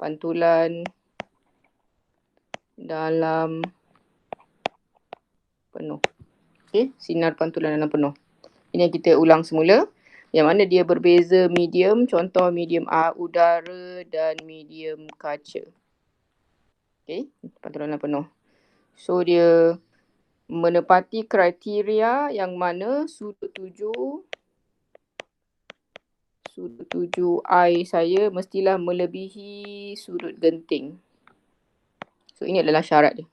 pantulan dalam penuh. Okey, sinar pantulan dalam penuh. Ini yang kita ulang semula. Yang mana dia berbeza medium, contoh medium udara dan medium kaca. Okey, pantulan dalam penuh. So dia menepati kriteria yang mana sudut tuju I saya mestilah melebihi sudut genting. So ini adalah syarat dia.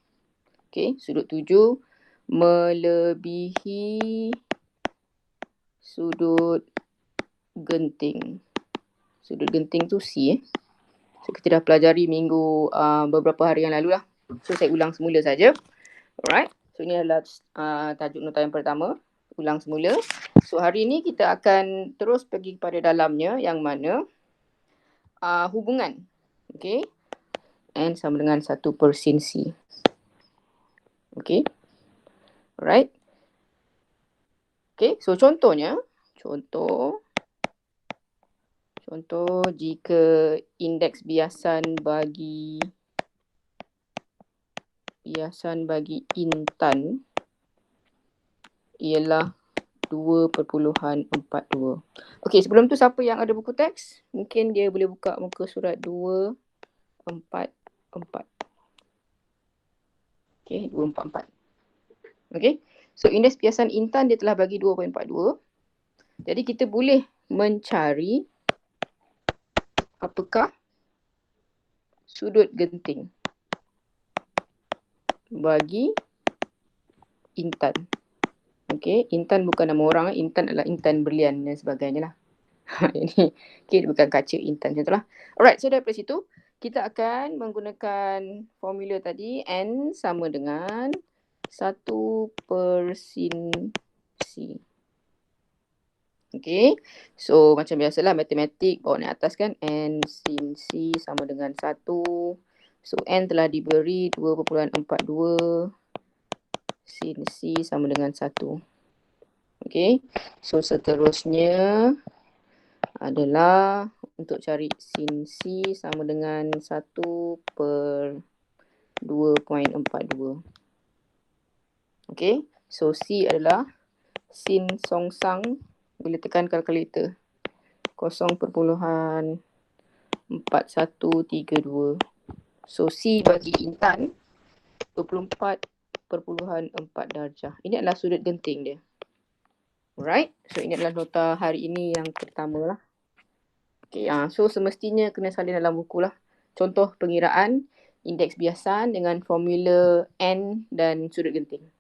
Okey, sudut tuju melebihi sudut genting. Sudut genting tu C. So kita dah pelajari beberapa hari yang lalu lah. So saya ulang semula saja. Alright. So ini adalah tajuk nota yang pertama. Ulang semula. So hari ini kita akan terus pergi kepada dalamnya yang mana hubungan. Okay. N sama dengan 1/sin C. Okay. Alright. Okay. So contohnya. Contoh jika indeks biasan bagi intan ialah 2.42. Okey, sebelum tu siapa yang ada buku teks? Mungkin dia boleh buka muka surat 244. Okey, 244. Okey. So indeks biasan intan dia telah bagi 2.42. Jadi kita boleh mencari apakah sudut genting bagi intan. Okey, intan bukan nama orang, intan adalah intan berlian dan sebagainya lah. Ini okay, bukan kaca intan macam itulah. Alright, so daripada situ kita akan menggunakan formula tadi N sama dengan 1/sin C. Okey, so macam biasalah matematik bawa naik atas kan, N sin C sama dengan 1. So N telah diberi 2.42. Sin C sama dengan 1. Okey, so seterusnya adalah untuk cari sin C sama dengan 1/2.42. Okey, so C adalah sin songsang. Boleh tekan kalkulator. 0.4132. So C bagi intan 24.4 darjah. Ini adalah sudut genting dia. Alright. So ini adalah nota hari ini yang pertama lah. Okay, so semestinya kena salin dalam buku lah. Contoh pengiraan indeks biasan dengan formula N dan sudut genting.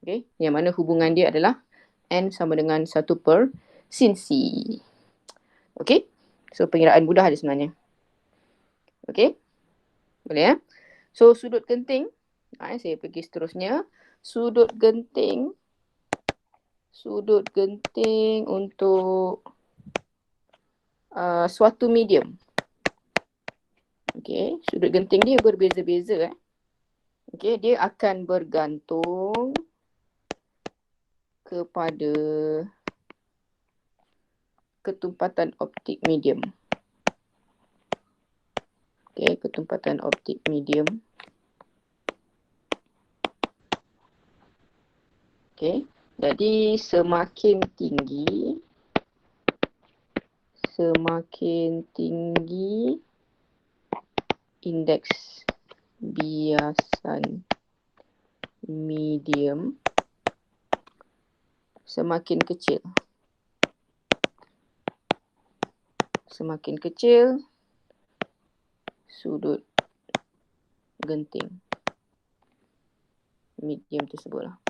Okay, yang mana hubungan dia adalah N sama dengan 1/sin C. Okay, so pengiraan mudah dia sebenarnya. Okay, boleh ya? So sudut genting, saya pergi seterusnya. Sudut genting untuk suatu medium. Okay, sudut genting dia berbeza-beza. Okay, dia akan bergantung kepada ketumpatan optik medium. Okay, ketumpatan optik medium. Okay, jadi semakin tinggi indeks biasan medium, semakin kecil sudut genting medium tersebut lah.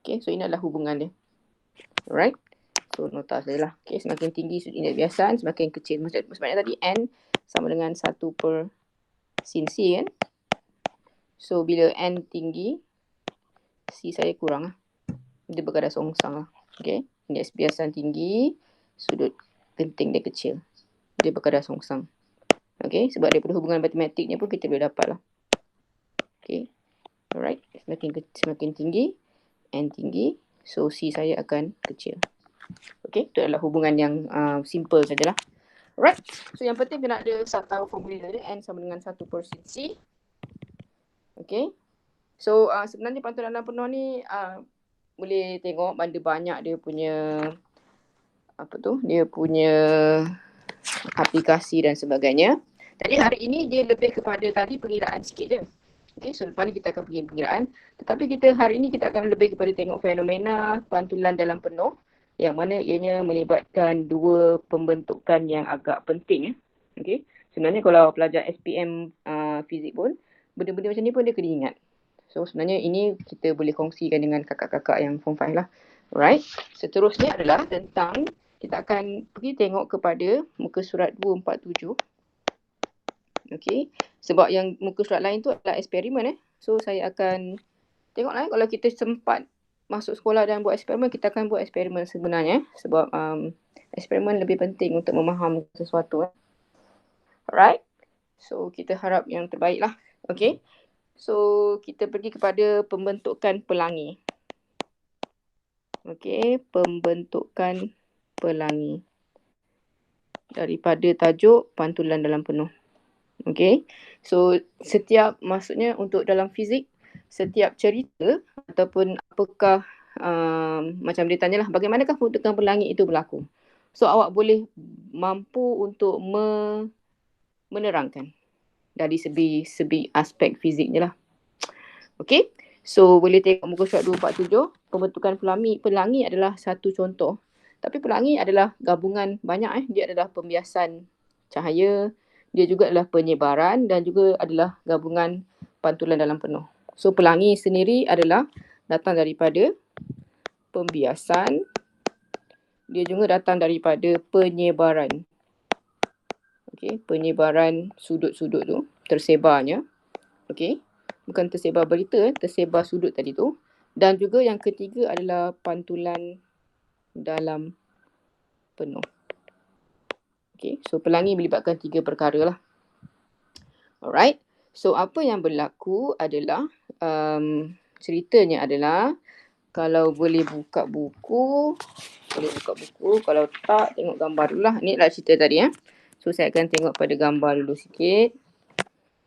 Okay, so ini adalah hubungan dia. Alright. So nota saya lah. Okay, semakin tinggi sudut indeks biasan, semakin kecil. Maksudnya tadi N sama dengan 1/sin C kan. So bila N tinggi, C saya kurang lah. Dia berkadar songsang lah. Okay, indeks biasan tinggi, sudut genting dia kecil. Dia berkadar songsang. Okay, sebab daripada hubungan matematiknya pun kita boleh dapat lah. Okay, alright. Semakin tinggi, N tinggi, so C saya akan kecil. Okay, itu adalah hubungan yang simple sajalah. Alright. So yang penting kena ada tahu formula dia, N sama dengan 1 per C. Okay. So sebenarnya pantulan dalam penuh ni boleh tengok ada banyak dia punya dia punya aplikasi dan sebagainya. Jadi hari ini dia lebih kepada tadi pengiraan sikit je. Okay, so lepas ni kita akan pergi pengiraan. Tetapi hari ini kita akan lebih kepada tengok fenomena pantulan dalam penuh yang mana ianya melibatkan dua pembentukan yang agak penting. Okay. Sebenarnya kalau pelajar SPM fizik pun, benda-benda macam ni pun dia kena ingat. So sebenarnya ini kita boleh kongsikan dengan kakak-kakak yang form 5 lah. Alright. Seterusnya adalah tentang kita akan pergi tengok kepada muka surat 247. Okay. Sebab yang muka surat lain tu adalah eksperimen. So saya akan tengoklah kalau kita sempat masuk sekolah dan buat eksperimen, kita akan buat eksperimen sebenarnya. Sebab eksperimen lebih penting untuk memaham sesuatu. Alright. So kita harap yang terbaik lah. Okay. So kita pergi kepada pembentukan pelangi. Okay. Pembentukan pelangi. Daripada tajuk pantulan dalam penuh. Okay. So maksudnya untuk dalam fizik, setiap cerita ataupun apakah macam dia tanyalah bagaimanakah pembentukan pelangi itu berlaku. So awak boleh mampu untuk menerangkan dari segi aspek fiziknya lah. Okay. So boleh tengok muka surat 247. Pembentukan pelangi adalah satu contoh. Tapi pelangi adalah gabungan banyak. Dia adalah pembiasan cahaya. Dia juga adalah penyebaran dan juga adalah gabungan pantulan dalam penuh. So pelangi sendiri adalah datang daripada pembiasan. Dia juga datang daripada penyebaran. Okay, penyebaran sudut-sudut tu, tersebarnya. Okay, bukan tersebar berita, tersebar sudut tadi tu. Dan juga yang ketiga adalah pantulan dalam penuh. Okay, so pelangi melibatkan 3 perkara lah. Alright, so apa yang berlaku adalah ceritanya adalah kalau boleh buka buku, kalau tak tengok gambar dulu lah. Ni lah cerita tadi . So saya akan tengok pada gambar dulu sikit.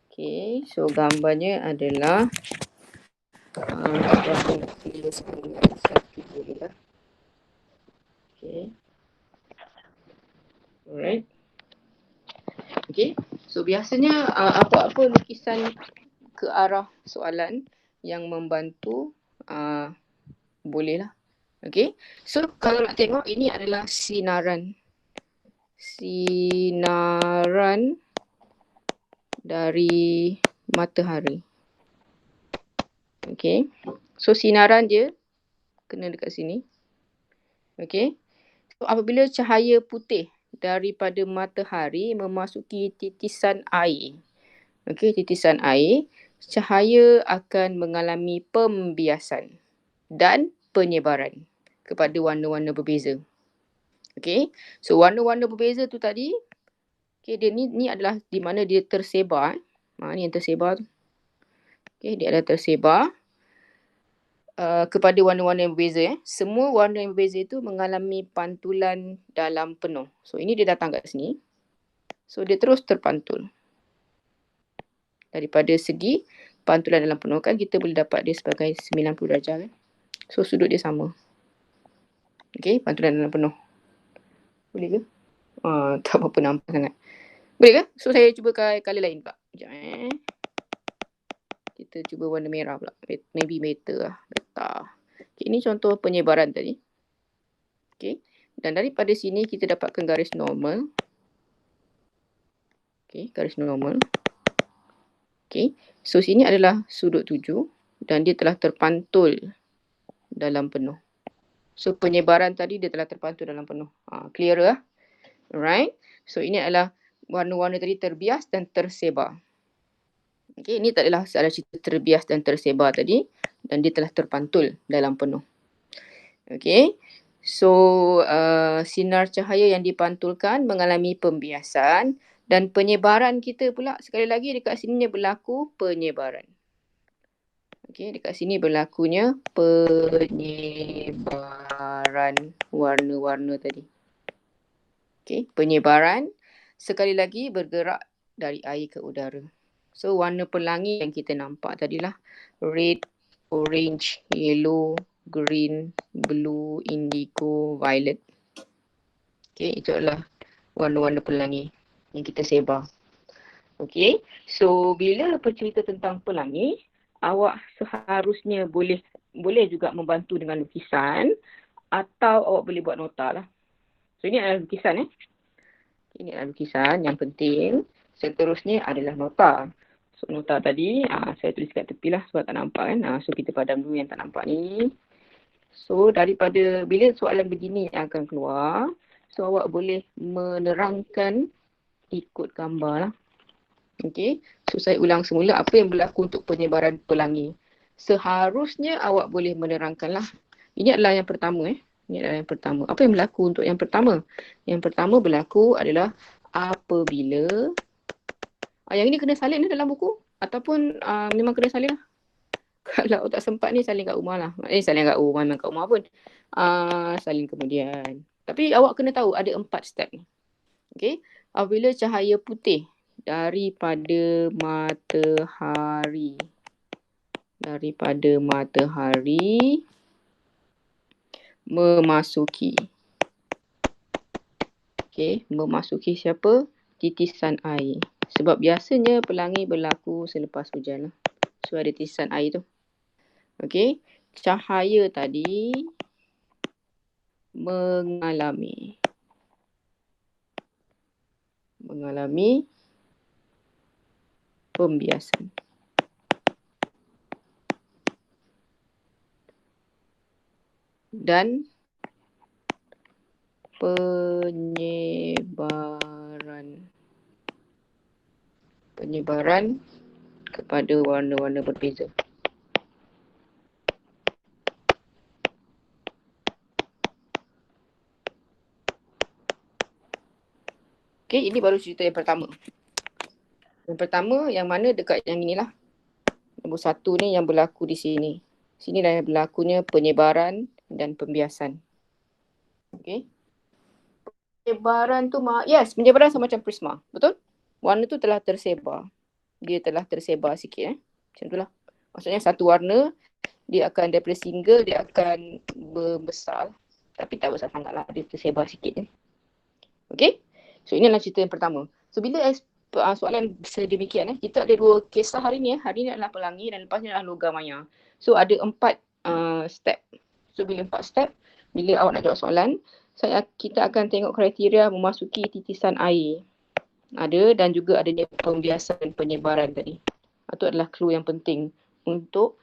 Okay, so gambarnya adalah okay. Alright. Okay. So biasanya apa-apa lukisan ke arah soalan yang membantu bolehlah. Okay. So kalau nak tengok ini adalah sinaran dari matahari. Okay. So sinaran dia kena dekat sini. Okay. So apabila cahaya putih daripada matahari memasuki titisan air. Okay, titisan air, cahaya akan mengalami pembiasan dan penyebaran kepada warna-warna berbeza. Okay, so warna-warna berbeza tu tadi, okay, dia ni adalah di mana dia tersebar. Ni yang tersebar tu. Okay, dia adalah tersebar kepada warna-warna yang berbeza. Semua warna yang berbeza itu mengalami pantulan dalam penuh. So ini dia datang kat sini. So dia terus terpantul. Daripada segi pantulan dalam penuh kan kita boleh dapat dia sebagai 90 darjah. So sudut dia sama. Okay, pantulan dalam penuh. Boleh ke? Tak apa-apa nampak sangat. Boleh ke? So saya cuba kali lain pula. Sekejap Kita cuba warna merah pula. Maybe better lah. Okay, ini contoh penyebaran tadi. Okay. Dan daripada sini kita dapatkan garis normal. Okay, garis normal. Okay. So sini adalah sudut 7 dan dia telah terpantul dalam penuh. So penyebaran tadi dia telah terpantul dalam penuh. Clear lah. Alright. So ini adalah warna-warna tadi terbias dan tersebar. Okay, ini tak adalah salah cerita terbias dan tersebar tadi dan dia telah terpantul dalam penuh. Okay. So sinar cahaya yang dipantulkan mengalami pembiasan dan penyebaran kita pula sekali lagi dekat sini berlaku penyebaran. Okay, dekat sini berlakunya penyebaran warna-warna tadi. Okay, penyebaran sekali lagi bergerak dari air ke udara. So warna pelangi yang kita nampak tadilah red, orange, yellow, green, blue, indigo, violet. Okay, itu adalah warna-warna pelangi yang kita sebar. Okay, so bila bercerita tentang pelangi, awak seharusnya boleh juga membantu dengan lukisan atau awak boleh buat nota lah. So ini adalah lukisan Ini adalah lukisan yang penting. Seterusnya adalah nota. So nota tadi saya tulis kat tepi lah sebab tak nampak kan. So kita padam dulu yang tak nampak ni. So daripada bila soalan begini yang akan keluar, so awak boleh menerangkan ikut gambar lah. Okay. So saya ulang semula apa yang berlaku untuk penyebaran pelangi. Seharusnya awak boleh menerangkan lah. Ini adalah yang pertama Ini adalah yang pertama. Apa yang berlaku untuk yang pertama? Yang pertama berlaku adalah apabila yang ini kena salin dalam buku ataupun memang kena salin lah. Kalau tak sempat ni salin kat rumah lah. Salin kat rumah, memang kat rumah pun. Salin kemudian. Tapi awak kena tahu ada 4 step ni. Okay. Apabila cahaya putih daripada matahari memasuki siapa? Titisan air. Sebab biasanya pelangi berlaku selepas hujan lah. So ada titisan air tu. Okey. Cahaya tadi mengalami pembiasan. Dan penyebaran kepada warna-warna berbeza. Okey, ini baru cerita yang pertama. Yang pertama yang mana dekat yang inilah. Nombor 1 ni yang berlaku di sini. Sini dah berlakunya penyebaran dan pembiasan. Okey. Penyebaran tu penyebaran sama macam prisma. Betul? Warna tu telah tersebar. Dia telah tersebar sikit Macam itulah. Maksudnya satu warna dia akan daripada single dia akan membesar. Tapi tak besar sangatlah, dia tersebar sikit Okey? So inilah cerita yang pertama. So bila soalan sedemikian kita ada 2 kisah hari ni Hari ni adalah pelangi dan lepasnya adalah logam maya. So ada 4 step. So bila 4 step, bila awak nak jawab soalan, kita akan tengok kriteria memasuki titisan air. Ada dan juga adanya pembiasan penyebaran tadi. Itu adalah clue yang penting untuk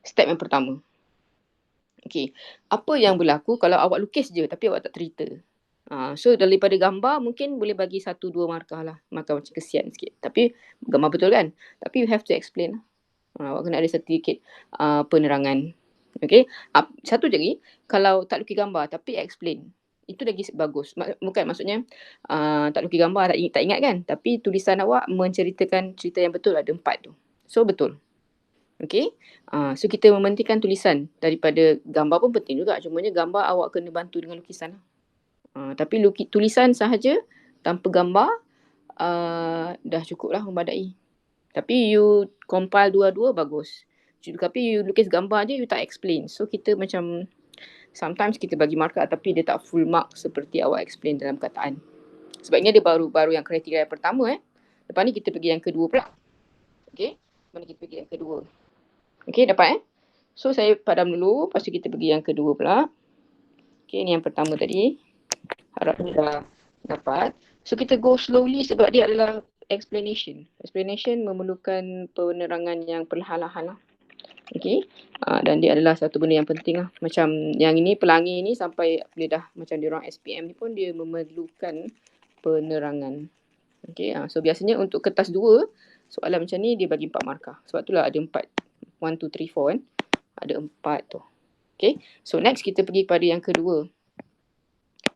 step yang pertama. Okey, apa yang berlaku kalau awak lukis je tapi awak tak cerita? So daripada gambar mungkin boleh bagi 1-2 markah lah. Markah macam kesian sikit. Tapi gambar betul kan? Tapi you have to explain lah. Awak kena ada sedikit penerangan. Okay. Satu lagi, kalau tak lukis gambar tapi explain. Itu lagi bagus. Bukan maksudnya tak lukis gambar tak ingat kan? Tapi tulisan awak menceritakan cerita yang betul ada 4 tu. So betul. Okay. So kita mementingkan tulisan daripada gambar pun penting juga. Cumanya gambar awak kena bantu dengan lukisan lah. Tapi tulisan sahaja tanpa gambar dah cukup lah memadai. Tapi you compile dua-dua bagus. Tapi you lukis gambar je you tak explain. So kita macam sometimes kita bagi markah tapi dia tak full mark seperti awak explain dalam kataan. Sebabnya dia baru yang kriteria yang pertama Lepas ni kita pergi yang kedua pula. Okay. Mana kita pergi yang kedua. Okay, dapat So saya padam dulu. Lepas tu kita pergi yang kedua pula. Okay, ni yang pertama tadi. Harapnya dah dapat. So kita go slowly sebab dia adalah explanation. Explanation memerlukan penerangan yang perlahan-lahan lah. Okay. Dan dia adalah satu benda yang penting lah. Macam yang ini, pelangi ni sampai bila dah macam diorang SPM ni pun dia memerlukan penerangan. Okay. So biasanya untuk kertas 2, soalan macam ni dia bagi 4 markah. Sebab itulah ada 4. 1, 2, 3, 4 kan. Ada 4 tu. Okay. So next kita pergi pada yang kedua.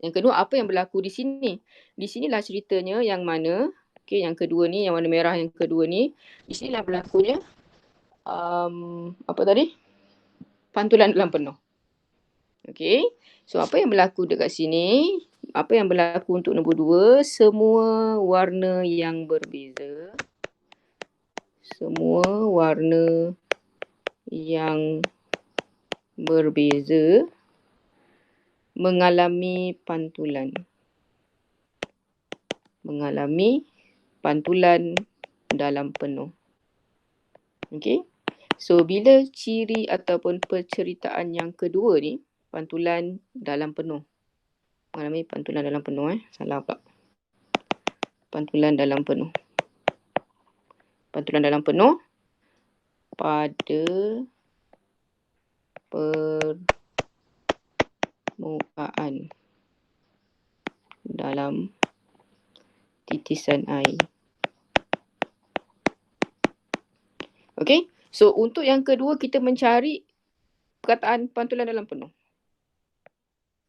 Yang kedua, apa yang berlaku di sini? Di sinilah ceritanya yang mana, yang kedua ni, yang warna merah yang kedua ni, di sinilah berlakunya, pantulan dalam penuh. Okay, so apa yang berlaku dekat sini? apa yang berlaku untuk nombor 2? Semua warna yang berbeza. Semua warna yang berbeza mengalami pantulan. Mengalami pantulan dalam penuh. Okey. So, bila ciri ataupun penceritaan yang kedua ni, pantulan dalam penuh. Mengalami pantulan dalam penuh. Salah pula. Pantulan dalam penuh. Pantulan dalam penuh pada permukaan dalam titisan air. Okey. So, untuk yang kedua kita mencari perkataan pantulan dalam penuh.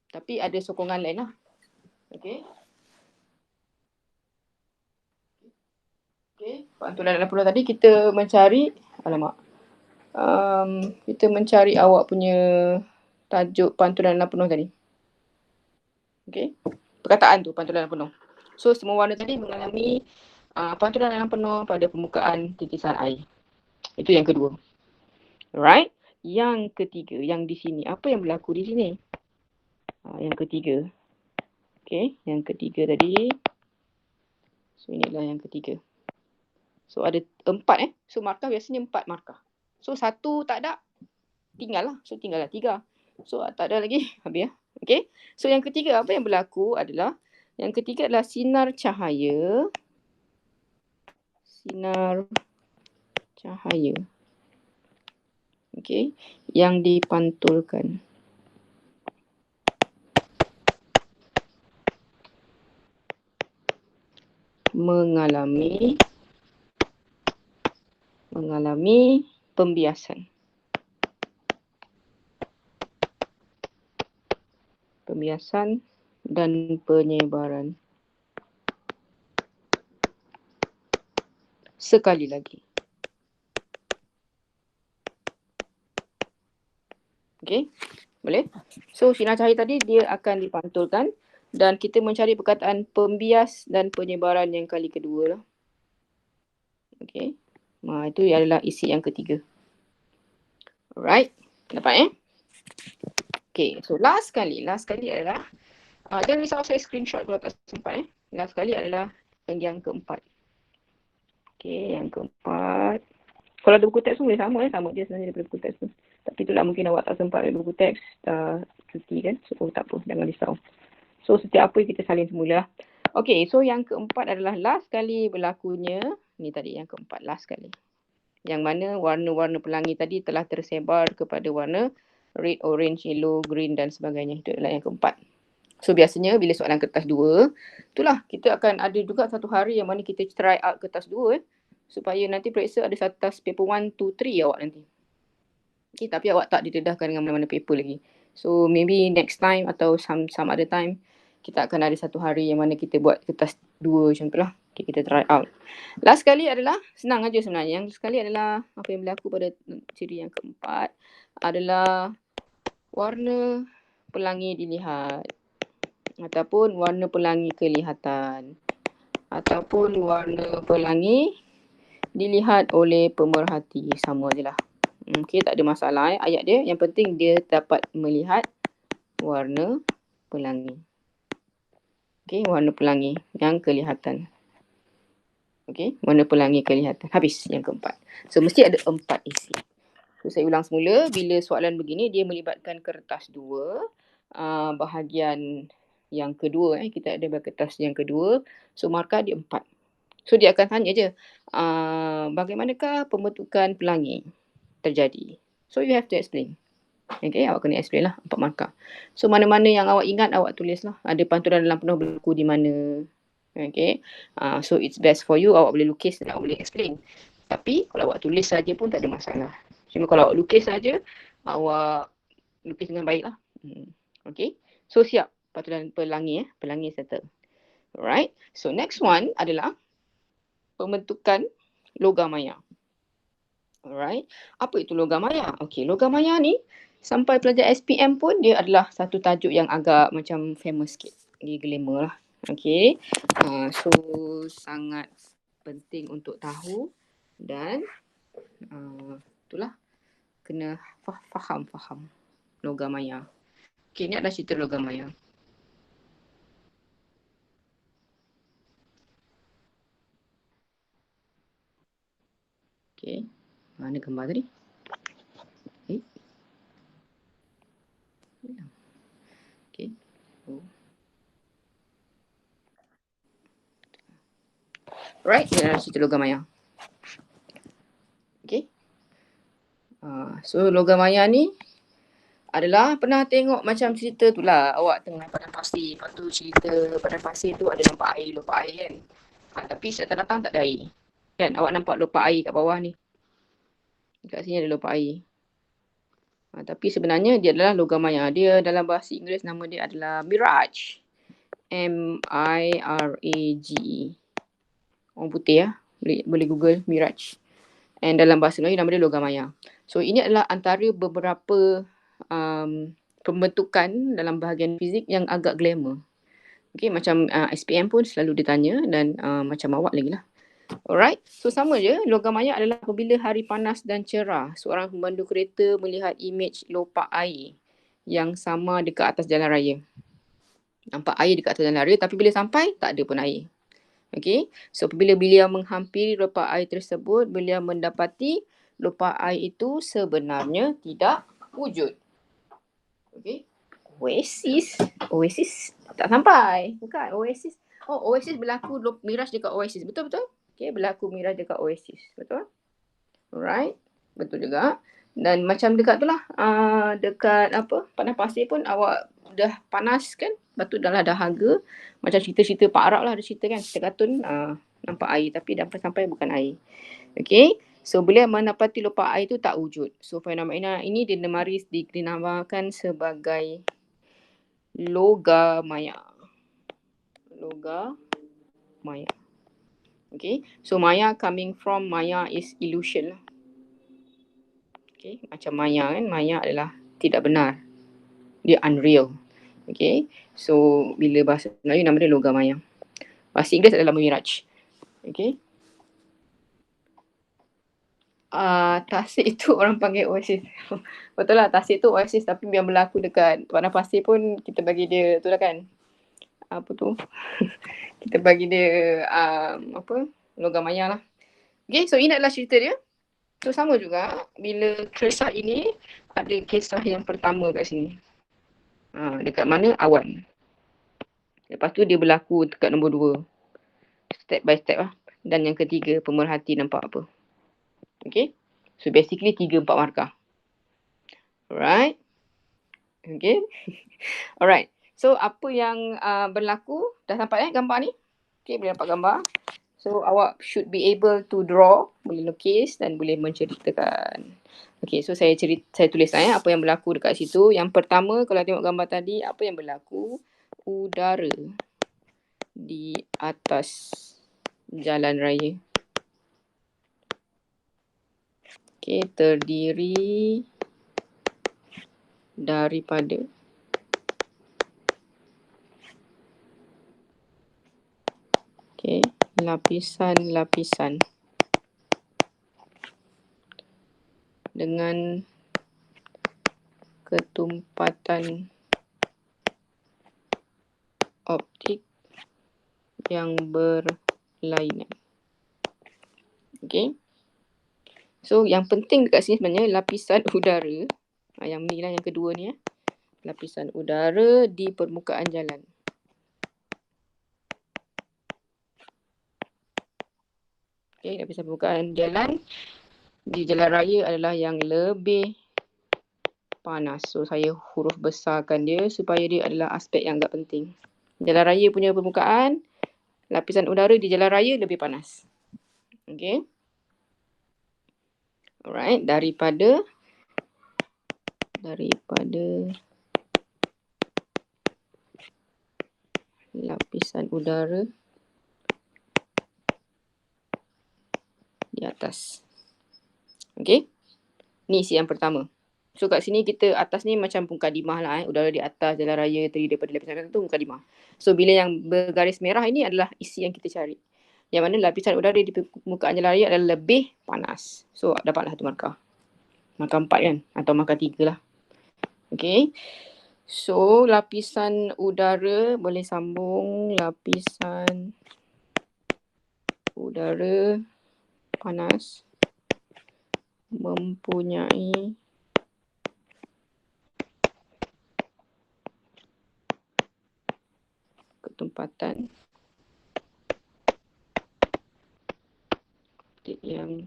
Tapi ada sokongan lain lah. Okey. Okey. Pantulan dalam penuh tadi kita mencari, kita mencari awak punya tajuk pantulan dalam penuh tadi. Okey. Perkataan tu pantulan dalam penuh. So, semua warna tadi mengalami pantulan dalam penuh pada permukaan titisan air. Itu yang kedua. Alright. Yang ketiga, yang di sini. Apa yang berlaku di sini? Yang ketiga. Okey, yang ketiga tadi. So, inilah yang ketiga. So, ada 4 So, markah biasanya 4 markah. So, 1 tak ada. Tinggal lah. So, tinggal lah 3. So, tak ada lagi. Habis ya. Okey. So, yang ketiga apa yang berlaku adalah, yang ketiga adalah sinar cahaya. Sinar cahaya. Okey. Yang dipantulkan. Mengalami pembiasan. Pembiasan dan penyebaran. Sekali lagi. Okey, boleh? So, sinar cahaya tadi dia akan dipantulkan dan kita mencari perkataan pembias dan penyebaran yang kali kedua lah. Okey. Itu adalah isi yang ketiga. Alright. Dapat Okay, so last kali adalah jangan risau saya screenshot kalau tak sempat Last kali adalah yang keempat. Okay, yang keempat. Kalau ada buku teks pun boleh sama je sebenarnya daripada buku teks tu. Tapi itulah mungkin awak tak sempat ada buku teks, cuti kan. So tak apa, jangan risau. So setiap apa kita salin semula. Okay, so yang keempat adalah last kali berlakunya. Ni tadi yang keempat, last kali. Yang mana warna-warna pelangi tadi telah tersebar kepada warna red, orange, yellow, green dan sebagainya. Itu adalah yang keempat. So biasanya bila soalan kertas 2, itulah kita akan ada juga satu hari yang mana kita try out kertas 2 supaya nanti periksa ada atas paper 1, 2, 3 awak nanti. Okay, tapi awak tak didedahkan dengan mana-mana paper lagi. So maybe next time atau some other time kita akan ada satu hari yang mana kita buat kertas 2 macam tu lah. Okay, kita try out. Last kali adalah, senang aja sebenarnya. Yang sekali adalah apa yang berlaku pada ciri yang keempat adalah warna pelangi dilihat. Ataupun warna pelangi kelihatan. Ataupun warna pelangi dilihat oleh pemerhati. Sama je lah. Okay, tak ada masalah ayat dia. Yang penting dia dapat melihat warna pelangi. Okay, warna pelangi yang kelihatan. Okay, warna pelangi kelihatan. Habis yang keempat. So, mesti ada 4 isi. So, saya ulang semula. Bila soalan begini, dia melibatkan kertas 2. Bahagian yang kedua. Kita ada kertas yang kedua. So, markah dia 4. So, dia akan tanya je. Bagaimanakah pembentukan pelangi terjadi? So, you have to explain. Okay, awak kena explain lah 4 markah. So, mana-mana yang awak ingat, awak tulis lah. Ada pantulan dalam penuh berlaku di mana. Okay, so it's best for you. Awak boleh lukis dan awak boleh explain. Tapi, kalau awak tulis saja pun tak ada masalah. Cuma kalau awak lukis saja, awak lukis dengan baik lah. Okay, so siap. Pantulan pelangi pelangi settle. Alright, so next one adalah pembentukan logam maya. Alright, apa itu logam maya? Okay, logam maya ni sampai pelajar SPM pun dia adalah satu tajuk yang agak macam famous sikit. glamour lah. Okay. So sangat penting untuk tahu dan itulah kena faham logam maya. Okay, ni adalah cerita logam maya. Okay, mana gambar tadi? Okay. Right, ini adalah cerita logam maya. Okay. So logam maya ni adalah pernah tengok macam cerita tu lah, awak tengah padang pasir, lepas tu cerita padang pasir tu ada nampak air, lopak air kan. Tapi saat datang tak ada air. Kan, awak nampak lopak air kat bawah ni. Dekat sini ada lopak air. Tapi sebenarnya dia adalah logam maya. Dia dalam bahasa Inggeris nama dia adalah mirage. M-I-R-A-G-E. Orang putih ya. Boleh Google mirage. And dalam bahasa Melayu nama dia logam maya. So ini adalah antara beberapa pembentukan dalam bahagian fizik yang agak glamour. Okay, macam SPM pun selalu ditanya dan macam awak lagi lah. Alright, so sama je. Logam maya adalah apabila hari panas dan cerah, seorang pemandu kereta melihat imej lopak air yang sama dekat atas jalan raya. Nampak air dekat atas jalan raya tapi bila sampai, tak ada pun air. Okay, so apabila beliau menghampiri lopak air tersebut, beliau mendapati lopak air itu sebenarnya tidak wujud. Okay, Oasis tak sampai. Bukan, Oasis. Oh, Oasis berlaku mirage dekat Oasis. Betul-betul? Okay, berlaku mirage dekat Oasis. Betul? Alright. Betul juga. Dan macam dekat tu lah. Dekat padang pasir pun awak dah panas kan. Lepas tu dah dahaga. Macam cerita-cerita Pak Arab lah ada cerita kan. Cerita kartun nampak air tapi sampai bukan air. Okay. So beliau mendapati lopak air tu tak wujud. So fenomena ini dinamakan sebagai logam maya. Logam maya. Okay. So maya coming from maya is illusion lah. Okay. Macam maya kan. Maya adalah tidak benar. Dia unreal. Okay. So bila bahasa Melayu nama dia logam maya. Bahasa Inggeris adalah mirage. Okay. Tasik itu orang panggil Oasis. Betul lah, Tasik tu Oasis tapi yang berlaku dekat padang pasir pun kita bagi dia tu lah kan. Apa tu? Kita bagi dia logam maya lah. Okay, so ini adalah cerita dia. So sama juga bila kisah ini ada kisah yang pertama kat sini. Dekat mana? Awan. Lepas tu dia berlaku dekat nombor 2. Step by step lah. Dan yang ketiga, pemerhati nampak apa. Okay. So basically 3-4 markah. Alright. Okay. Alright. So apa yang berlaku? Dah sampai gambar ni? Okay, boleh nampak gambar. So awak should be able to draw, boleh lukis dan boleh menceritakan. Okay, so saya tulis apa yang berlaku dekat situ. Yang pertama, kalau tengok gambar tadi, apa yang berlaku? Udara di atas jalan raya. Okay, terdiri daripada lapisan-lapisan dengan ketumpatan optik yang berlainan. Okay. So yang penting dekat sini sebenarnya lapisan udara. Yang ni lah yang kedua ni. Lapisan udara di permukaan jalan. Okay, lapisan permukaan jalan di jalan raya adalah yang lebih panas. So saya huruf besarkan dia supaya dia adalah aspek yang agak penting. Jalan raya punya permukaan, lapisan udara di jalan raya lebih panas. Okay. Alright, daripada lapisan udara di atas. Okay. Ni isi yang pertama. So kat sini kita atas ni macam mukadimah lah udara di atas jalan raya terdiri daripada lapisan atas tu mukadimah. So bila yang bergaris merah ini adalah isi yang kita cari. Yang mana lapisan udara di permukaan jalan raya adalah lebih panas. So dapatlah tu markah. Markah 4 kan atau markah 3 lah. Okay. So lapisan udara boleh sambung lapisan udara panas mempunyai ketempatan yang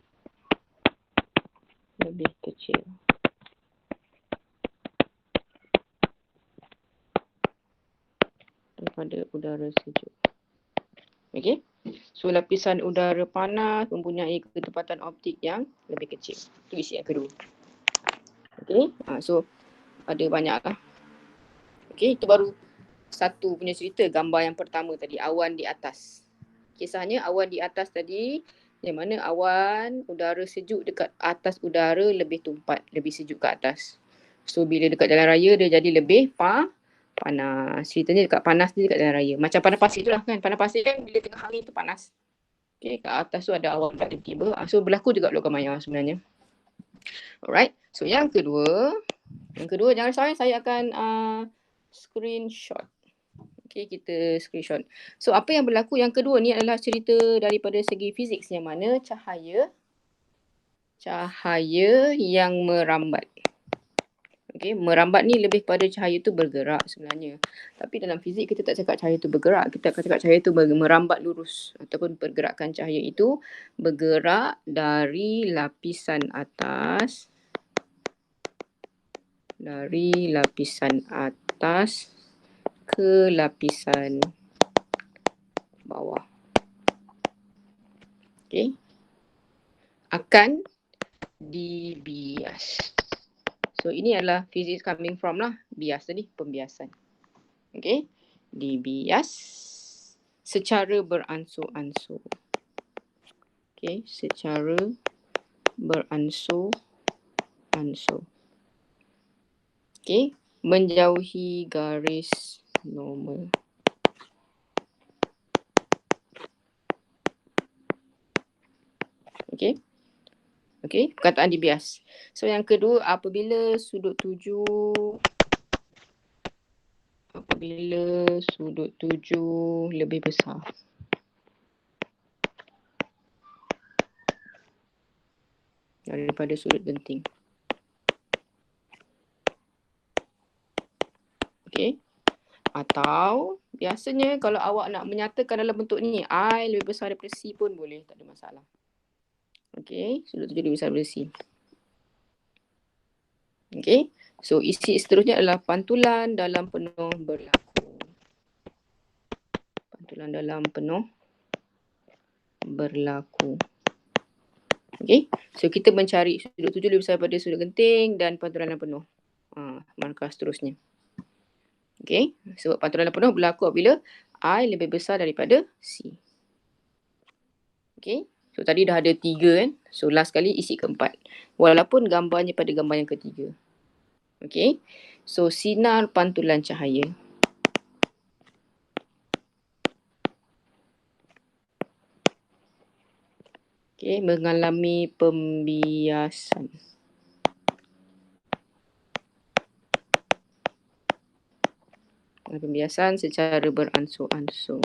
lebih kecil. Daripada udara sejuk. Okey. So lapisan udara panas mempunyai ketempatan optik yang lebih kecil. Itu isi yang kedua. Okey. So ada banyak lah. Okey, itu baru satu punya cerita gambar yang pertama tadi, awan di atas. Kisahnya awan di atas tadi, yang mana awan udara sejuk dekat atas udara lebih tumpat, lebih sejuk ke atas. So bila dekat jalan raya dia jadi lebih panas. Ceritanya dekat panas dia dekat jalan raya. Macam panas pasir tu lah kan. Panas pasir kan bila tengah hari tu panas. Okay, kat atas tu ada awan tak tiba-tiba. So berlaku juga logam maya sebenarnya. Alright. So yang kedua jangan risau, saya akan screenshot. Okay, kita screenshot. So apa yang berlaku yang kedua ni adalah cerita daripada segi fizik yang mana cahaya yang merambat. Okay, merambat ni lebih kepada cahaya tu bergerak sebenarnya. Tapi dalam fizik kita tak cakap cahaya tu bergerak. Kita akan cakap cahaya tu merambat lurus. Ataupun pergerakan cahaya itu bergerak dari lapisan atas. Ke lapisan bawah. Okay. Akan dibias. So ini adalah physics coming from lah. Bias tadi, pembiasan. Okay. Dibias secara beransur-ansur. Okay. Secara beransur-ansur. Okay. Menjauhi garis normal. Okay. Okay, perkataan dibias. So yang kedua, apabila sudut tuju lebih besar. Daripada sudut genting. Okay. Atau biasanya kalau awak nak menyatakan dalam bentuk ni, I lebih besar daripada C pun boleh, tak ada masalah. Okay, sudut tuju lebih besar daripada C. Okay, so isi seterusnya adalah pantulan dalam penuh berlaku. Pantulan dalam penuh berlaku. Okay, so kita mencari sudut tuju lebih besar daripada sudut genting dan pantulan dalam penuh. Markah seterusnya. Okay, sebab pantulan dalam penuh berlaku apabila I lebih besar daripada C. Okay, so tadi dah ada 3 kan. So last kali isi keempat. Walaupun gambarnya pada gambar yang ketiga. Okay, so sinar pantulan cahaya. Okay, mengalami pembiasan. Pembiasan secara beransur-ansur.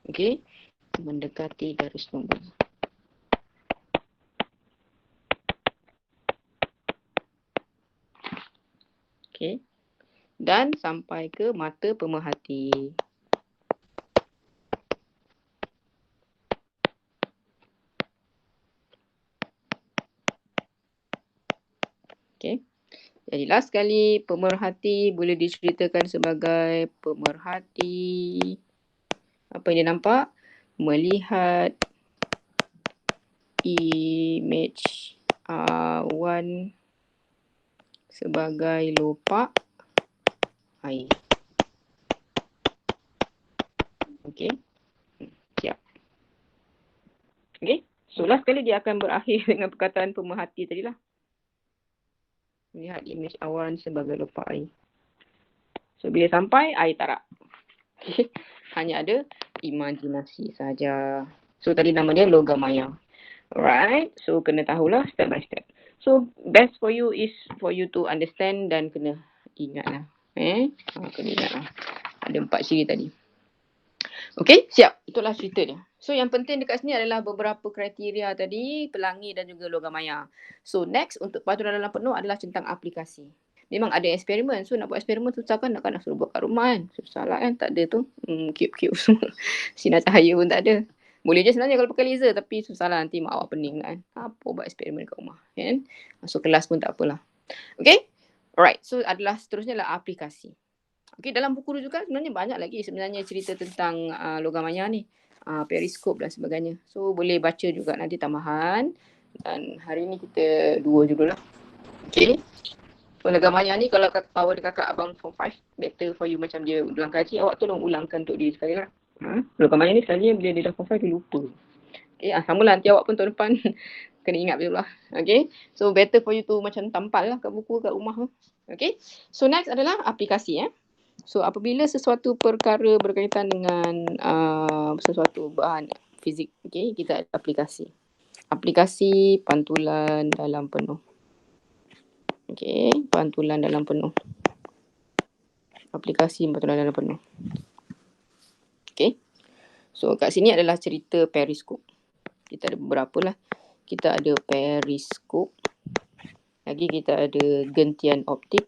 Okay, mendekati garis normal. Okay, dan sampai ke mata pemerhati. Okay, jadi last kali pemerhati boleh diceritakan sebagai pemerhati. Apa yang dia nampak? Melihat image awan sebagai lopak air. Okey. Siap. Okey. So last kali dia akan berakhir dengan perkataan pemerhati tadilah. Melihat imej awan sebagai lopak air. So bila sampai, air tarak. Okay. Hanya ada imajinasi saja. So tadi nama dia logam maya. Alright. So kena tahulah step by step. So best for you is for you to understand dan kena ingatlah. Kena ingatlah. Ada 4 ciri tadi. Okay, siap. Itulah cerita dia. So yang penting dekat sini adalah beberapa kriteria tadi, pelangi dan juga logam maya. So next untuk paturan dalam penuh adalah tentang aplikasi. Memang ada eksperimen. So nak buat eksperimen susah kan, nak suruh buat kat rumah kan. Susah lah kan, tak ada tu. Cube-cube semua. Sinar cahaya pun tak ada. Boleh je sebenarnya kalau pakai laser, tapi susah lah nanti mak awak pening kan. Apa buat eksperimen kat rumah kan. So kelas pun tak apalah. Okay, alright. So adalah seterusnya adalah aplikasi. Okay, dalam buku tu juga sebenarnya banyak lagi sebenarnya cerita tentang logam maya ni. Periskop dan sebagainya. So boleh baca juga nanti tambahan. Dan hari ni kita 2 je dulu lah. Okay. So logam maya ni kalau awak ada kakak abang form 5, better for you macam dia ulang kaji, awak tolong ulangkan untuk dia sekali lah. Logam maya ni sekali bila dia dah form 5 dia lupa. Okay, sama lah nanti awak pun tahun depan kena ingat betul lah. Okay. So better for you to macam tampal lah kat buku kat rumah. Okay. So next adalah aplikasi. So apabila sesuatu perkara berkaitan dengan sesuatu bahan fizik, okay, kita ada aplikasi. Aplikasi pantulan dalam penuh. Okay, pantulan dalam penuh. Aplikasi pantulan dalam penuh. Okay. So kat sini adalah cerita periskop. Kita ada beberapa lah. Kita ada periskop. Lagi kita ada gentian optik.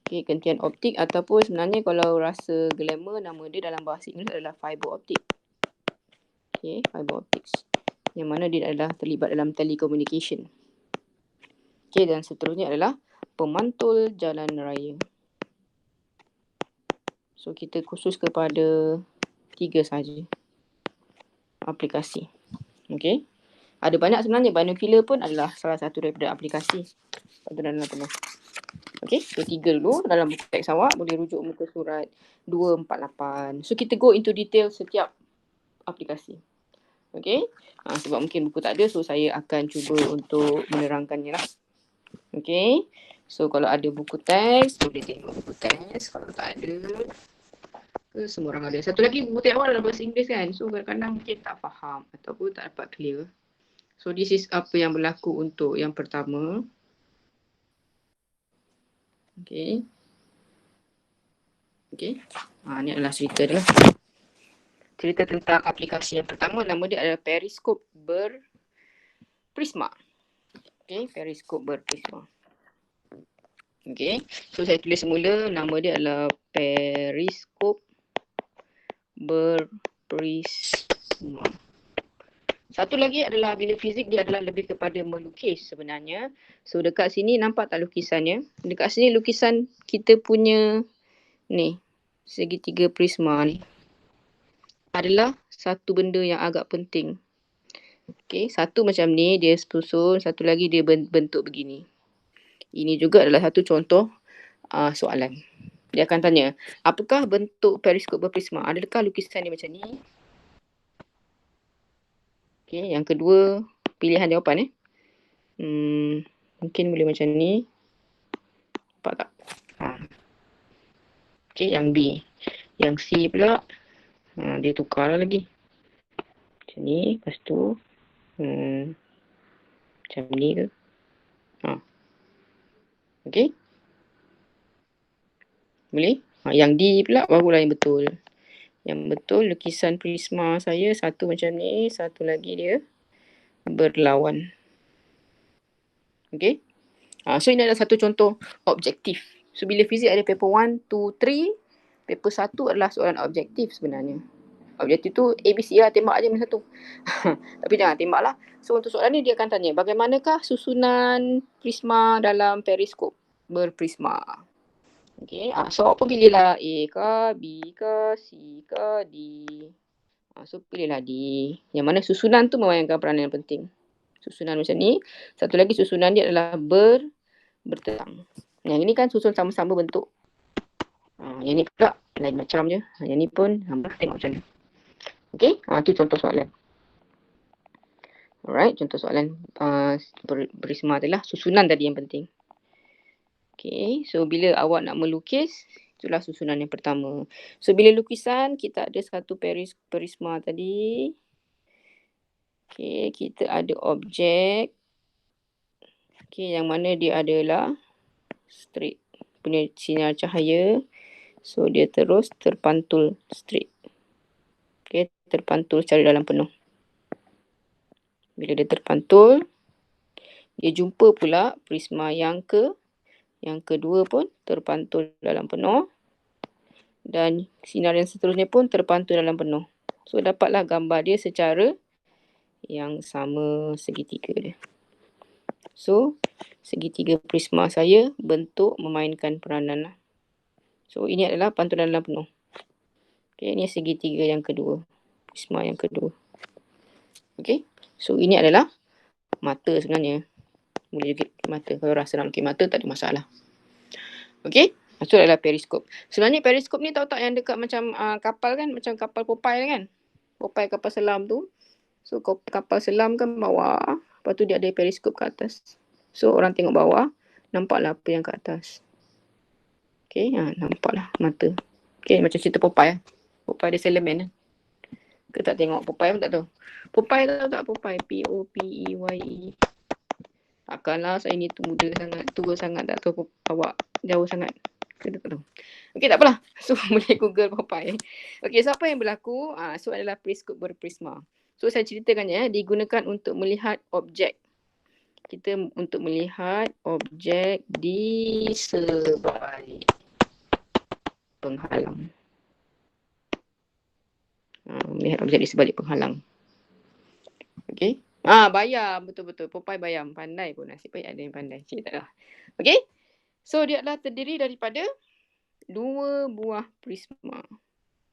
Okay, gentian optik ataupun sebenarnya kalau rasa glamour, nama dia dalam bahasa Inggeris adalah fiber optik. Okay, fiber optics. Yang mana dia adalah terlibat dalam telecommunication. Okay, dan seterusnya adalah pemantul jalan raya. So, kita khusus kepada 3 sahaja aplikasi. Okay. Ada banyak sebenarnya, binocular pun adalah salah satu daripada aplikasi. Pantulan dalam penuh. Okay, so 3 dulu dalam buku teks awak, boleh rujuk muka surat 248. So kita go into detail setiap aplikasi. Okay, sebab mungkin buku tak ada, so saya akan cuba untuk menerangkannya lah. Okay, so kalau ada buku teks, boleh tengok buku teks. Kalau tak ada, semua orang ada. Satu lagi buku teks awak dalam bahasa Inggeris kan, so kadang-kadang mungkin tak faham ataupun tak dapat clear. So this is apa yang berlaku untuk yang pertama. Okay. Okay. Ni adalah cerita dia lah. Cerita tentang aplikasi yang pertama, nama dia adalah periskop berprisma. Okay, periskop berprisma. Okay, so saya tulis semula nama dia adalah periskop berprisma. Satu lagi adalah bila fizik dia adalah lebih kepada melukis sebenarnya. So dekat sini nampak tak lukisannya? Dekat sini lukisan kita punya ni, segitiga prisma ni adalah satu benda yang agak penting. Okay, satu macam ni dia susun, satu lagi dia bentuk begini. Ini juga adalah satu contoh soalan. Dia akan tanya, apakah bentuk periskop berprisma? Adakah lukisan dia macam ni? Okay, yang kedua, pilihan jawapan mungkin boleh macam ni. Nampak tak? Okay, yang B. Yang C pula, dia tukar lagi. Macam ni, lepas tu, macam ni ke? Okay. Boleh? Yang D pula barulah yang betul. Yang betul lukisan prisma saya satu macam ni, satu lagi dia berlawan. Okay. So ini adalah satu contoh objektif. So bila fizik ada paper 1, 2, 3, paper 1 adalah soalan objektif sebenarnya. Objektif tu ABC lah, tembak aja mana satu. Tapi jangan tembak lah. So untuk soalan ni dia akan tanya, bagaimanakah susunan prisma dalam periskop berprisma? Okay, so awak pun pilihlah A ke, B ke, C ke, D. So pilihlah D. Yang mana susunan tu memainkan peranan yang penting. Susunan macam ni. Satu lagi susunan dia adalah bertetang. Yang ini kan susun sama-sama bentuk. Yang ni pula lain macam je. Yang ni pun tengok macam ni. Okay, itu contoh soalan. Alright, contoh soalan prisma adalah susunan tadi yang penting. Okay, so bila awak nak melukis, itulah susunan yang pertama. So bila lukisan, kita ada satu prisma tadi. Okay, kita ada objek. Okay, yang mana dia adalah straight punya sinar cahaya. So dia terus terpantul straight. Okay, terpantul secara dalam penuh. Bila dia terpantul, dia jumpa pula prisma yang kedua pun terpantul dalam penuh. Dan sinar yang seterusnya pun terpantul dalam penuh. So dapatlah gambar dia secara yang sama segitiga dia. So segitiga prisma saya bentuk memainkan peranan. So ini adalah pantulan dalam penuh. Okay, ini segitiga yang kedua. Prisma yang kedua. Okay, so ini adalah mata sebenarnya. Boleh juga mata. Kalau rasa nak lukis mata tak ada masalah. Okay, itu adalah periskop. Sebenarnya periskop ni tahu tak yang dekat macam kapal kan? Macam kapal Popeye kan? Popeye kapal selam tu. So kapal selam kan bawah. Lepas tu dia ada periskop ke atas. So orang tengok bawah. Nampaklah apa yang ke atas. Okay, nampaklah mata. Okay, macam cerita Popeye. Popeye dia Salaman kan? Ke tak tengok Popeye pun tak tahu. Popeye tahu tak Popeye? P-O-P-E-Y-E. Takkanlah saya ni muda sangat, tua sangat, tak tahu awak jauh sangat. Kita tak tahu. Okey, tak apalah. So, boleh Google Popeye. Okey, so apa yang berlaku? So, adalah periskop berprisma. So, saya ceritakan ya, digunakan untuk melihat objek. Kita untuk melihat objek di sebalik penghalang. Melihat objek di sebalik penghalang. Okey. Bayam. Betul-betul. Popeye bayam. Pandai pun. Nasib baik ada yang pandai. Cik tak lah. Okey. So, dia adalah terdiri daripada 2 buah prisma.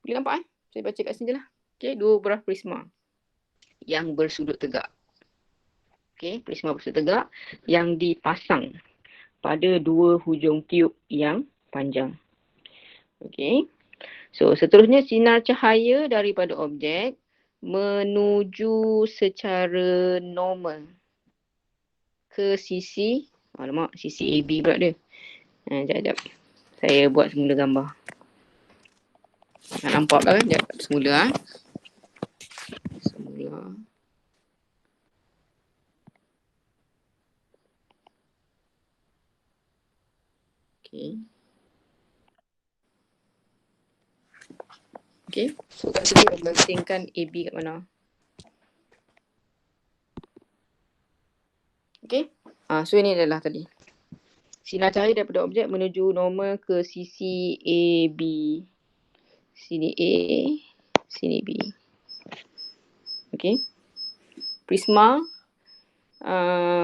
Boleh nampak Saya baca kat sini je lah. Okey. 2 buah prisma. Yang bersudut tegak. Okey. Prisma bersudut tegak. Yang dipasang pada 2 hujung tiub yang panjang. Okey. So, seterusnya sinar cahaya daripada objek menuju secara normal ke sisi, sisi AB pula dia. Sekejap. Saya buat semula gambar. Nampak lah kan? Sekejap, semula Semula. Okey. Okey. So kat sini mementingkan AB kat mana? Okey. So ini adalah tadi. Sinar cahaya daripada objek menuju normal ke sisi AB. Sini A, sini B. Okey. Prisma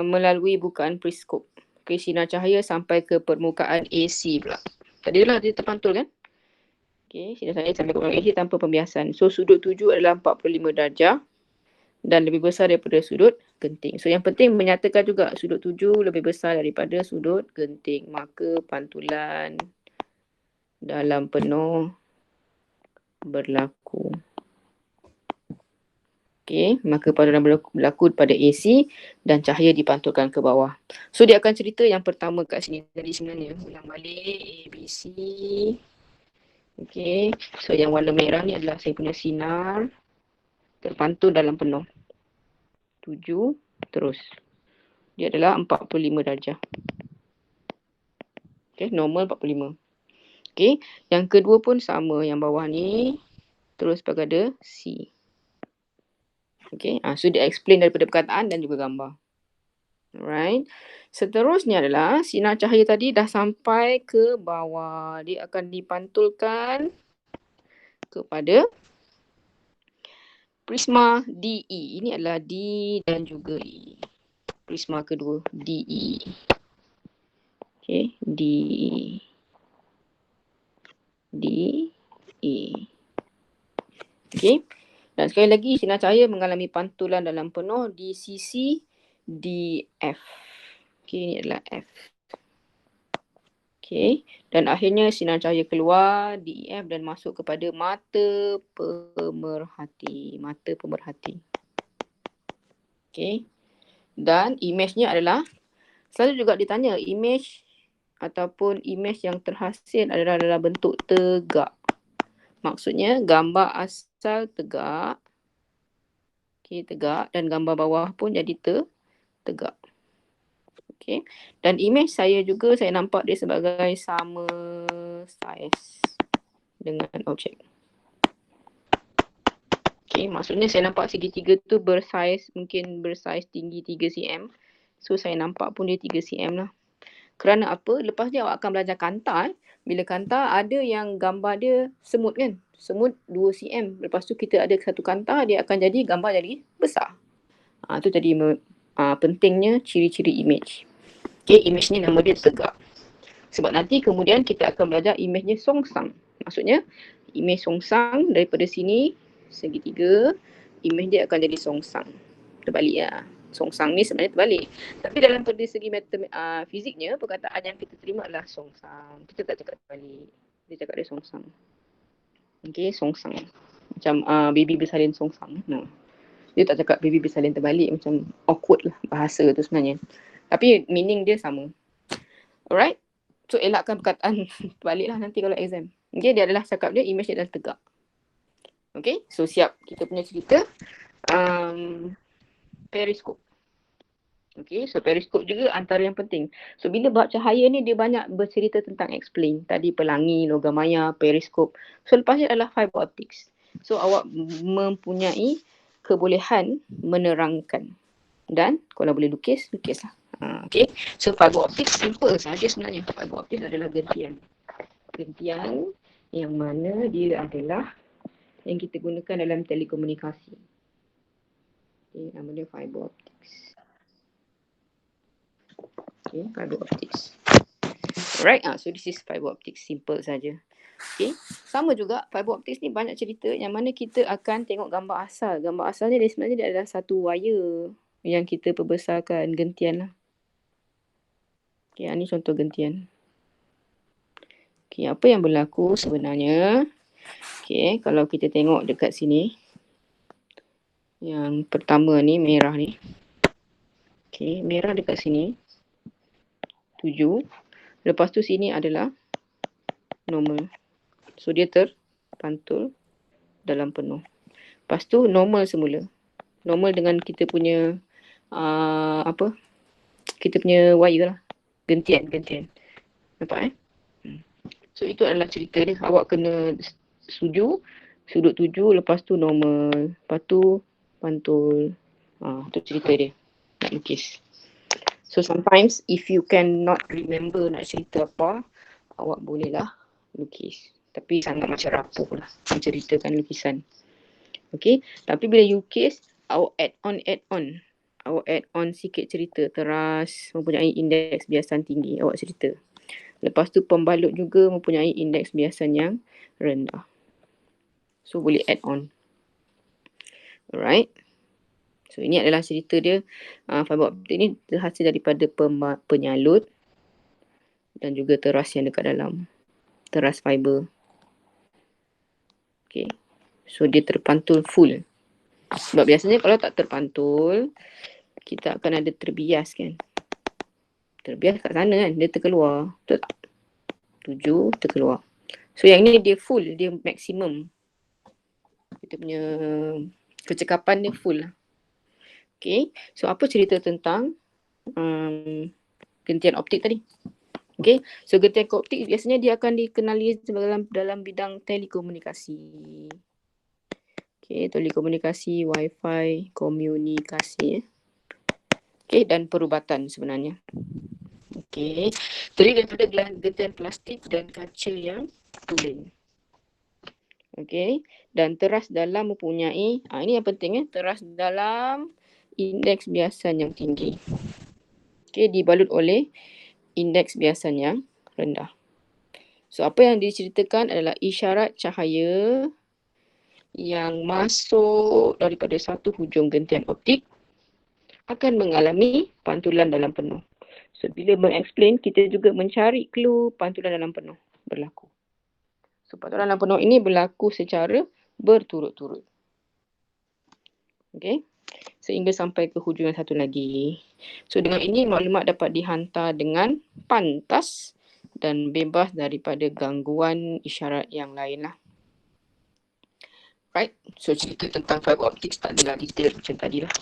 melalui bukaan periskop. Okey, sinar cahaya sampai ke permukaan AC pula. Tadi lah dia terpantul kan? Okey, sinar cahaya sampai ke permukaan AC tanpa pembiasan. So sudut tuju adalah 45 darjah dan lebih besar daripada sudut genting. So yang penting menyatakan juga sudut tuju lebih besar daripada sudut genting. Maka pantulan dalam penuh berlaku. Okey, maka pantulan berlaku pada AC dan cahaya dipantulkan ke bawah. So dia akan cerita yang pertama kat sini tadi sebenarnya. Ulang balik ABC. Okey, so yang warna merah ni adalah saya punya sinar terpantul dalam penuh. 7 terus. Dia adalah 45 darjah. Okey, normal 45. Okey, yang kedua pun sama, yang bawah ni terus pada C. Okey, so dia explain daripada perkataan dan juga gambar. Alright. Seterusnya adalah sinar cahaya tadi dah sampai ke bawah. Dia akan dipantulkan kepada prisma DE. Ini adalah D dan juga E. Prisma kedua DE. Okey, DE. DE. Okey. Dan sekali lagi sinar cahaya mengalami pantulan dalam penuh di sisi DF. Okey, ini adalah F. Okey, dan akhirnya sinar cahaya keluar DEF dan masuk kepada mata pemerhati. Mata pemerhati. Okay. Dan image-nya adalah, selalu juga ditanya, image ataupun image yang terhasil adalah dalam bentuk tegak. Maksudnya gambar asal tegak. Okay, tegak. Dan gambar bawah pun jadi tegak. Okay. Dan image saya juga, saya nampak dia sebagai sama saiz dengan objek. Okay, maksudnya saya nampak segitiga tu mungkin bersaiz tinggi 3 cm. So saya nampak pun dia 3 cm lah. Kerana apa? Lepas ni awak akan belajar kantar. Bila kantar ada yang gambar dia semut kan. Semut 2 cm. Lepas tu kita ada satu kantar, dia akan jadi gambar jadi besar. Itu jadi pentingnya ciri-ciri image. Okay, image ni nama dia tegak. Sebab nanti kemudian kita akan belajar image-nya songsang. Maksudnya image songsang daripada sini segitiga, image dia akan jadi songsang. Terbalik lah. Songsang ni sebenarnya terbalik. Tapi dalam pada segi fiziknya, perkataan yang kita terima adalah songsang. Kita tak cakap terbalik. Dia cakap dia songsang. Okay, songsang. Macam baby bersalin songsang. No. Dia tak cakap baby bersalin terbalik. Macam awkward lah bahasa tu sebenarnya. Tapi meaning dia sama. Alright. So elakkan perkataan terbalik lah nanti kalau exam. Okay, dia adalah cakap dia image dia adalah tegak. Okay, so siap kita punya cerita. Periskop. Okay, so periskop juga antara yang penting. So bila bab cahaya ni dia banyak bercerita tentang explain. Tadi pelangi, logam maya, periskop. So lepas ni adalah fiber optics. So awak mempunyai kebolehan menerangkan. Dan kalau boleh lukis, lukislah. Okay, so fiber optics simple saja sebenarnya. Fiber optics adalah gentian. Gentian yang mana dia adalah yang kita gunakan dalam telekomunikasi. Okay, nama dia fiber optics. Okay, fiber optics. Alright, so this is fiber optics, simple saja. Okay, sama juga fiber optics ni banyak cerita yang mana kita akan tengok gambar asal. Gambar asalnya dia sebenarnya dia adalah satu wire yang kita perbesarkan, gentian lah. Okay, ini contoh gentian. Okay, apa yang berlaku sebenarnya? Okay, kalau kita tengok dekat sini. Yang pertama ni, merah ni. Okay, merah dekat sini. 7. Lepas tu sini adalah normal. So, dia terpantul dalam penuh. Lepas tu normal semula. Normal dengan kita punya, kita punya wire lah. Gentian. Nampak So, itu adalah cerita dia. Awak kena sudut 7, lepas tu normal. Lepas tu pantul. Tu cerita dia. Nak lukis. So, sometimes if you cannot remember nak cerita apa, awak bolehlah lukis. Tapi sangat macam rapuh lah menceritakan lukisan. Okay. Tapi bila you lukis, awak add on. Awak add on sikit cerita. Teras, mempunyai indeks biasan tinggi. Awak cerita. Lepas tu pembalut juga mempunyai indeks biasan yang rendah. So boleh add on. Alright. So ini adalah cerita dia. Fiber optik ni terhasil daripada penyalut dan juga teras yang dekat dalam. Teras fiber. Okay. So dia terpantul full. Sebab biasanya kalau tak terpantul, kita akan ada terbias kan. Terbias kat sana kan. Dia terkeluar. Betul tak? 7 terkeluar. So yang ni dia full. Dia maksimum. Kita punya kecekapan dia full lah. Okay. So apa cerita tentang gentian optik tadi? Okay. So gentian optik biasanya dia akan dikenali dalam bidang telekomunikasi. Okay. Telekomunikasi, wifi, komunikasi. Okay. Dan perubatan sebenarnya. Okay. Terdiri daripada gentian plastik dan kaca yang tulen. Okay. Dan teras dalam mempunyai, ini yang penting teras dalam indeks biasan yang tinggi. Okay. Dibalut oleh indeks biasan yang rendah. So apa yang diceritakan adalah isyarat cahaya yang masuk daripada satu hujung gentian optik akan mengalami pantulan dalam penuh. So bila mengexplain, kita juga mencari clue pantulan dalam penuh berlaku. So pantulan dalam penuh ini berlaku secara berturut-turut. Okay. sehingga sampai ke hujung yang satu lagi. So dengan ini maklumat dapat dihantar dengan pantas dan bebas daripada gangguan isyarat yang lain lah. Right? So cerita tentang fiber optics tak adalah detail macam tadi lah.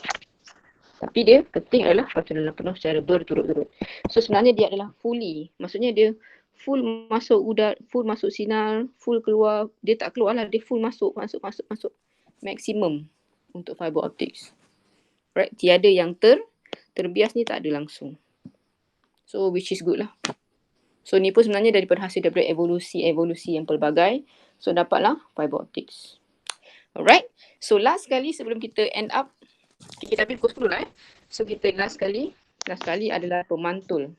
Tapi dia penting adalah pantulan penuh secara berturut-turut. So sebenarnya dia adalah fully. Maksudnya dia full masuk udara, full masuk sinar, full keluar. Dia tak keluar lah, dia full masuk. Maksimum untuk fiber optics. Right? Tiada yang terbias ni tak ada langsung. So which is good lah. So ni pun sebenarnya daripada hasil daripada evolusi yang pelbagai. So dapatlah fiber optics. Alright. So last kali sebelum kita end up, kita ambil pukul 10 lah So kita last kali adalah pemantul.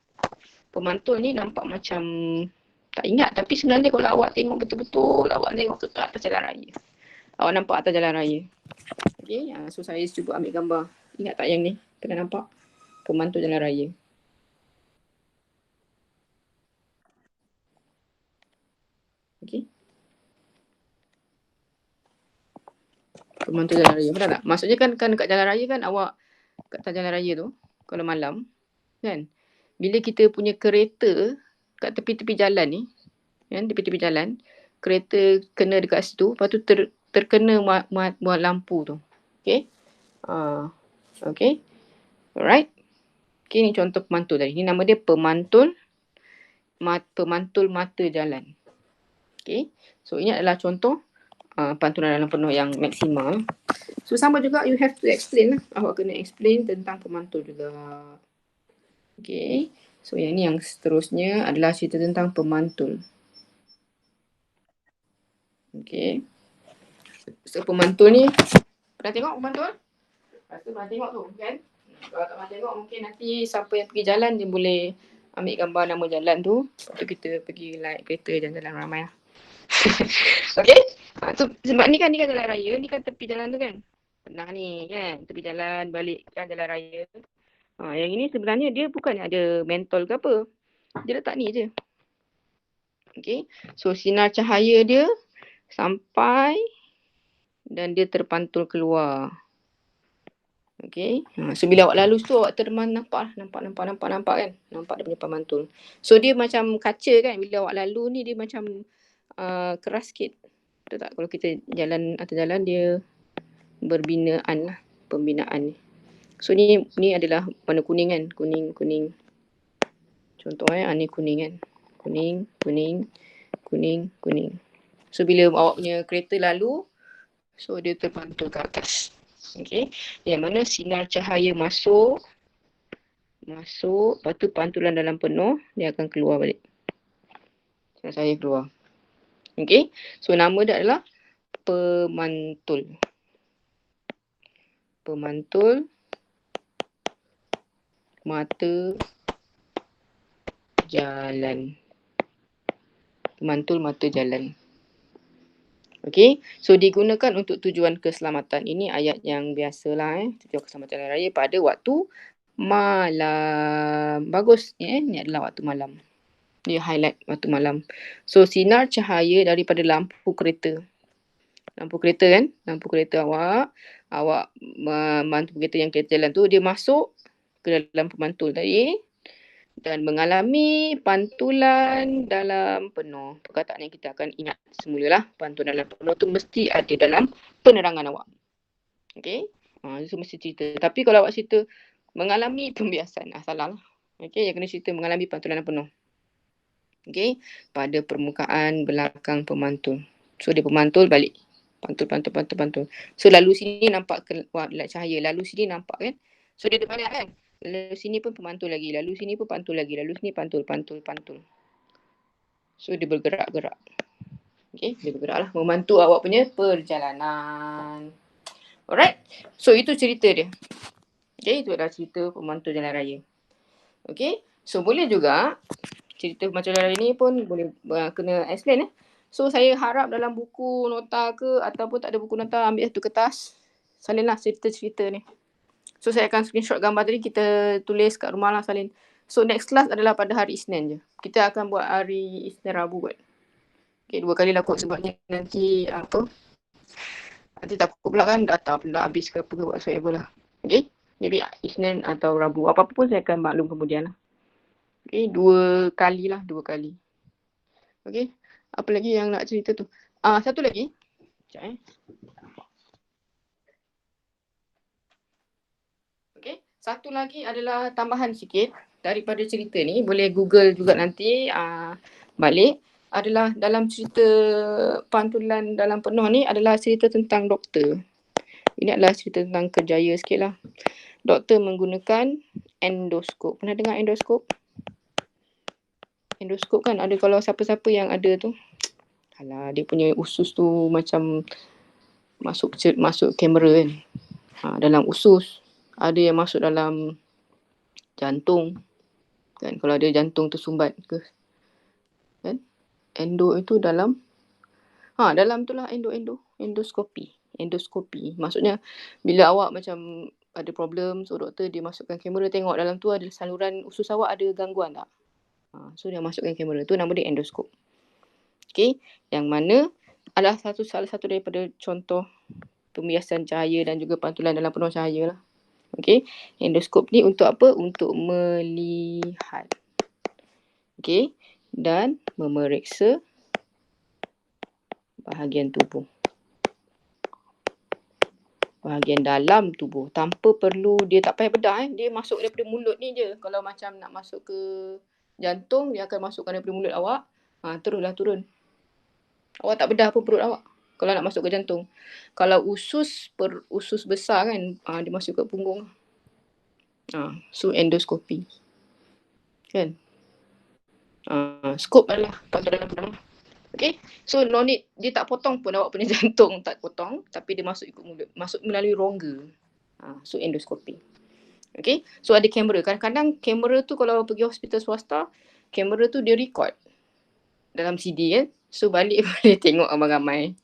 Pemantul ni nampak macam tak ingat, tapi sebenarnya kalau awak tengok betul-betul, awak tengok ke atas jalan raya. Awak nampak atas jalan raya. Okay, so saya cuba ambil gambar. Ingat tak yang ni? Pernah nampak? Pemantul jalan raya. Okay. Pemantul jalan raya. Betul tak? Maksudnya kan dekat jalan raya kan awak kat atas jalan raya tu, kalau malam, kan? Bila kita punya kereta kat tepi-tepi jalan ni, kan? Tepi-tepi jalan, kereta kena dekat situ, lepas tu terkena muat lampu tu. Okay? Okay. Alright. Okay, ni contoh pemantul tadi. Ni nama dia pemantul mata jalan. Okay. So, ini adalah contoh pantulan dalam penuh yang maksimal. So sama juga you have to explain lah. Awak kena explain tentang pemantul juga. Okay. So yang ni yang seterusnya adalah cerita tentang pemantul. Okay. So pemantul ni, pernah tengok pemantul? Pasti pernah tengok tu kan? Kalau tak pernah tengok mungkin nanti siapa yang pergi jalan dia boleh ambil gambar nama jalan tu. Lepas tu kita pergi naik kereta jalan-jalan ramai lah. Okay. So sebab ni kan jalan raya, ni kan tepi jalan tu kan? Pernah ni kan, tepi jalan balik kan jalan raya. Yang ini sebenarnya dia bukan ada mentol ke apa. Dia letak ni je. Okay. So sinar cahaya dia sampai dan dia terpantul keluar. Okay. So bila awak lalu tu awak nampak kan. Nampak dia punya pemantul. So dia macam kaca kan. Bila awak lalu ni dia macam keras sikit. Betul tak? Kalau kita jalan atas jalan dia berbinaan lah. Pembinaan ni. So ni adalah warna kuning kan. Kuning. Contoh ni kuning kan. Kuning. So bila awak punya kereta lalu, so dia terpantul ke atas. Okay. Yang mana sinar cahaya masuk, lepas tu pantulan dalam penuh, dia akan keluar balik. Sinar cahaya keluar. Okay. So nama dia adalah pemantul. Pemantul mata jalan. Pemantul mata jalan. Okay. So digunakan untuk tujuan keselamatan. Ini ayat yang biasalah. Tujuan keselamatan raya pada waktu malam. Bagus. Ni adalah waktu malam. Dia highlight waktu malam. So sinar cahaya daripada lampu kereta. Lampu kereta kan. Lampu kereta awak mantu kereta yang kereta jalan tu. Dia masuk ke dalam pemantul tadi. Dan mengalami pantulan dalam penuh. Perkataan yang kita akan ingat semula lah. Pantulan dalam penuh tu mesti ada dalam penerangan awak. Okay. Itu mesti cerita. Tapi kalau awak cerita mengalami pembiasan. Salah lah. Okay. Yang kena cerita mengalami pantulan dalam penuh. Okay. Pada permukaan belakang pemantul. So dia pemantul balik. Pantul. So lalu sini nampak cahaya. Lalu sini nampak kan. So dia banyak kan. Lalu sini pun pemantul lagi. Lalu sini pun pantul lagi. Lalu sini pantul. So dia bergerak-gerak. Okay, dia bergerak lah. Membantu awak punya perjalanan. Alright. So itu cerita dia. Okay, itu adalah cerita pemantul jalan raya. Okay. So boleh juga cerita pemantul jalan raya ni pun boleh kena explain So saya harap dalam buku nota ke ataupun tak ada buku nota, ambil satu kertas. Salinlah cerita-cerita ni. So saya akan screenshot gambar tadi, kita tulis kat rumah lah salin. So next class adalah pada hari Isnin je. Kita akan buat hari Isnin Rabu buat. Okay, 2 kali lah kot sebabnya nanti Nanti takut pula kan data pula habis ke apa ke whatsoever lah. Okay. Jadi Isnin atau Rabu. Apa-apa pun saya akan maklum kemudian lah. Okay. 2 kali lah. 2 kali. Okay. Apa lagi yang nak cerita tu? Satu lagi. Sekejap Okay. Satu lagi adalah tambahan sikit daripada cerita ni. Boleh Google juga nanti balik. Adalah dalam cerita Pantulan Dalam Penuh ni adalah cerita tentang doktor. Ini adalah cerita tentang kerjaya sikit lah. Doktor menggunakan endoskop. Pernah dengar endoskop? Endoskop kan ada kalau siapa-siapa yang ada tu. Alah, dia punya usus tu macam masuk kamera kan. Dalam usus. Ada yang masuk dalam jantung. Kan kalau ada jantung tersumbat ke. Kan? Endo itu dalam tu lah endoskopi. Maksudnya bila awak macam ada problem, so doktor dia masukkan kamera tengok dalam tu ada saluran usus awak ada gangguan tak. So dia masukkan kamera tu nama dia endoskop. Okay, yang mana adalah salah satu daripada contoh pembiasan cahaya dan juga pantulan dalam penuh cahaya lah. Okay, endoskop ni untuk apa? Untuk melihat. Okay, dan memeriksa bahagian tubuh. Bahagian dalam tubuh. Tanpa perlu, dia tak payah bedah. Dia masuk daripada mulut ni je. Kalau macam nak masuk ke jantung, dia akan masukkan daripada mulut awak. Teruslah turun. Awak tak bedah pun perut awak. Kalau nak masuk ke jantung. Kalau usus besar kan, dia masuk ke punggung. So endoskopi. Kan? Skop adalah pantulan dalam penuh. Okay, so no need, dia tak potong pun awak punya jantung, tak potong, tapi dia masuk ikut mulut, masuk melalui rongga. So endoskopi. Okay, so ada kamera. Kadang-kadang kamera tu kalau pergi hospital swasta, kamera tu dia record dalam CD kan. So balik boleh tengok ramai-ramai.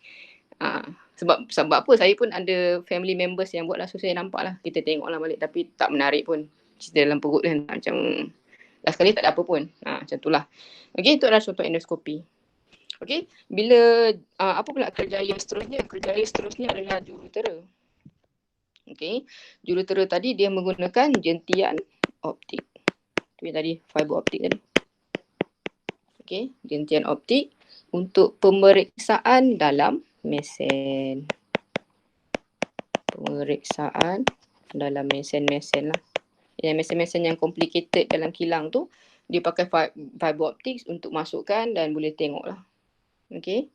Sebab apa, saya pun ada family members yang buat lah, so saya nampak lah, kita tengok lah balik, tapi tak menarik pun. Cerita dalam perut kan, macam last kali tak ada apa pun. Macam tu lah. Okay, itu adalah contoh endoskopi. Okay, bila apa pula kerjaya seterusnya? Kerjaya seterusnya adalah jurutera. Okay, jurutera tadi dia menggunakan jentian optik. Itu yang tadi, fiber optik tadi. Okay, jentian optik untuk pemeriksaan dalam mesin. Pemeriksaan dalam mesin-mesin lah. Yang mesin-mesin yang complicated dalam kilang tu, dia pakai fiber optik untuk masukkan dan boleh tengok lah. Okay.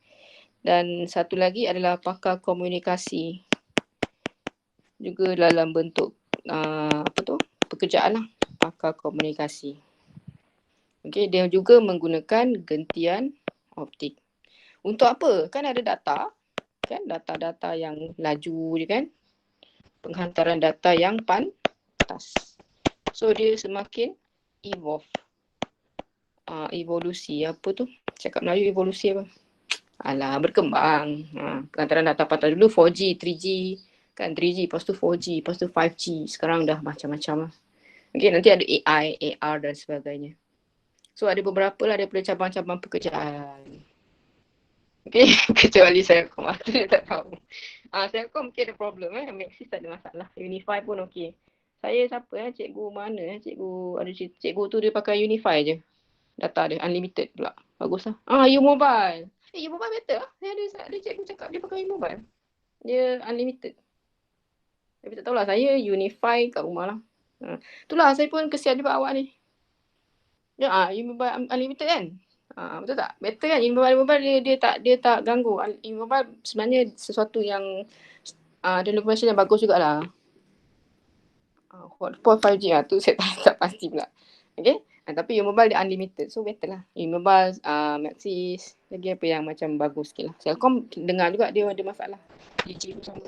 Dan satu lagi adalah pakar komunikasi. Juga dalam bentuk pekerjaan lah. Pakar komunikasi. Okay. Dia juga menggunakan gentian optik. Untuk apa? Kan ada data. Kan data-data yang laju je kan. Penghantaran data yang pantas. So dia semakin evolusi. Apa tu? Cakap Melayu evolusi apa? Berkembang. Penghantaran data pantas dulu 4G, 3G. Kan 3G, lepas tu 4G, lepas tu 5G. Sekarang dah macam-macam lah. Okay, nanti ada AI, AR dan sebagainya. So ada beberapa lah daripada cabang-cabang pekerjaan. Okay, kecuali Selcom. Aku tak tahu. Selcom mungkin ada problem. Maxis tak ada masalah. Unify pun okey. Saya siapa cikgu mana cikgu ada cikgu tu dia pakai Unify je. Data dia unlimited pula. Bagus lah. U-Mobile. U-Mobile better lah. Saya ada cikgu cakap dia pakai U-Mobile. Dia unlimited. Tapi tak tahulah, saya Unify kat rumah lah. Itulah saya pun kesian juga awak ni. Ya, U-Mobile unlimited kan? Betul tak? Better kan? U-Mobile dia tak ganggu. U-Mobile sebenarnya sesuatu yang information yang bagus jugalah. Hotspot 5G lah tu saya tak pasti pula. Okay? Tapi U-Mobile dia unlimited. So better lah. U-Mobile, Maxis, lagi apa yang macam bagus sikit lah. Selcom dengar juga dia ada masalah. DG pun sama.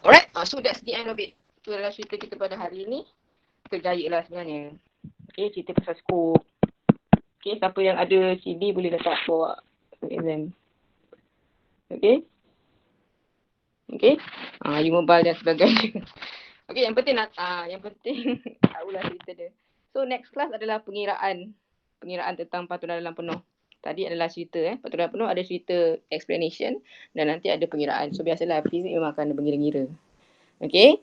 Alright, so that's the end of it. Itu adalah cerita kita pada hari ini. Kerjaya lah sebenarnya. Okay, cerita pasal skop. Okay, siapa yang ada CD boleh letak bawa exam. Okay. Okay. U-Mobile dan sebagainya. Okay, yang penting tahulah cerita dia. So next class adalah pengiraan tentang pantulan dalam penuh. Tadi adalah cerita pantulan penuh, ada cerita explanation dan nanti ada pengiraan. So biasalah fizik memang akan ada mengira-ngira. Okay.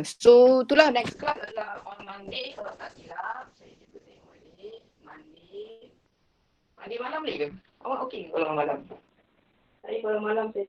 So itulah next class adalah on Monday kalau tak silap. Saya cuba tengok balik. Monday malam boleh ke? Awak okey kalau malam? Saya kalau malam saya